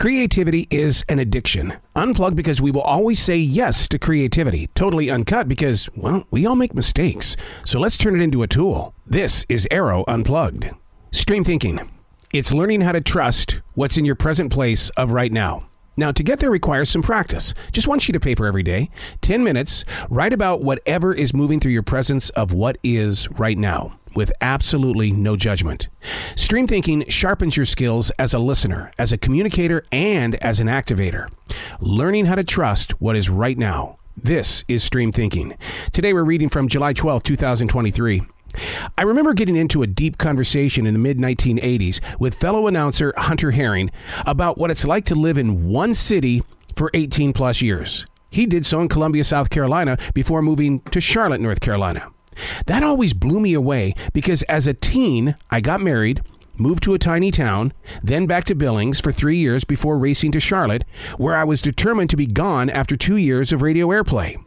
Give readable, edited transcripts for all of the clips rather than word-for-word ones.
Creativity is an addiction. Unplugged because we will always say yes to creativity. Totally uncut because, well, we all make mistakes. So let's turn it into a tool. This is Arroe Unplugged. Stream thinking. It's learning how to trust what's in your present place of right now. Now, to get there requires some practice. Just one sheet of paper every day, 10 minutes, write about whatever is moving through your presence of what is right now, with absolutely no judgment. Stream thinking sharpens your skills as a listener, as a communicator, and as an activator. Learning how to trust what is right now. This is stream thinking. Today we're reading from July 12, 2023. I remember getting into a deep conversation in the mid-1980s with fellow announcer Hunter Herring about what it's like to live in one city for 18 plus years. He did so in Columbia, South Carolina before moving to Charlotte, North Carolina. That always blew me away because as a teen, I got married, moved to a tiny town, then back to Billings for 3 years before racing to Charlotte, where I was determined to be gone after 2 years of radio airplay.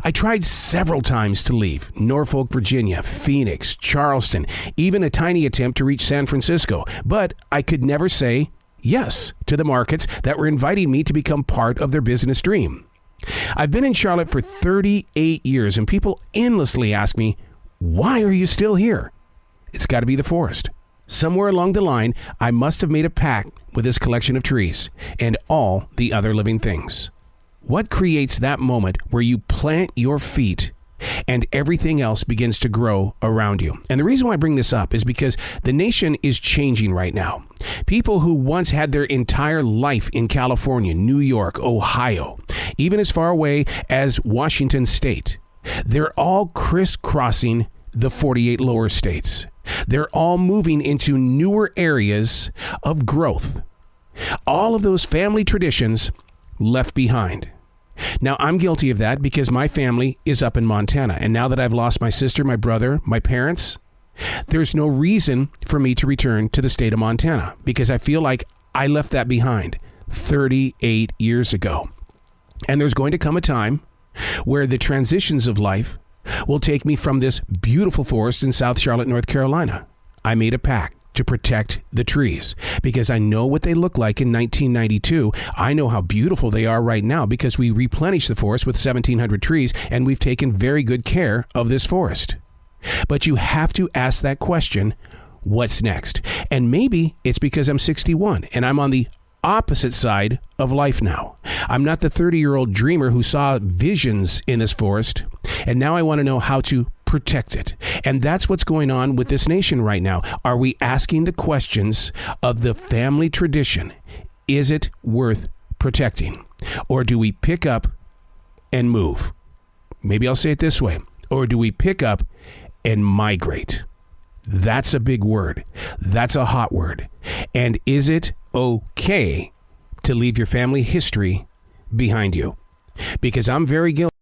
I tried several times to leave Norfolk, Virginia, Phoenix, Charleston, even a tiny attempt to reach San Francisco, but I could never say yes to the markets that were inviting me to become part of their business dream. I've been in Charlotte for 38 years, and people endlessly ask me, why are you still here? It's got to be the forest. Somewhere along the line, I must have made a pact with this collection of trees and all the other living things. What creates that moment where you plant your feet and everything else begins to grow around you? And the reason why I bring this up is because the nation is changing right now. People who once had their entire life in California, New York, Ohio, even as far away as Washington State, they're all crisscrossing the 48 lower states. They're all moving into newer areas of growth. All of those family traditions left behind. Now, I'm guilty of that because my family is up in Montana. And now that I've lost my sister, my brother, my parents, there's no reason for me to return to the state of Montana because I feel like I left that behind 38 years ago. And there's going to come a time where the transitions of life will take me from this beautiful forest in South Charlotte, North Carolina. I made a pact to protect the trees because I know what they look like in 1992. I know how beautiful they are right now because we replenished the forest with 1,700 trees and we've taken very good care of this forest. But you have to ask that question, what's next? And maybe it's because I'm 61 and I'm on the opposite side of life now. I'm not the 30-year-old dreamer who saw visions in this forest, and now I want to know how to protect it. And that's what's going on with this nation right now. Are we asking the questions of the family tradition? Is it worth protecting? Or do we pick up and move? Maybe I'll say it this way. Or do we pick up and migrate? That's a big word. That's a hot word. And is it okay to leave your family history behind you? Because I'm very guilty.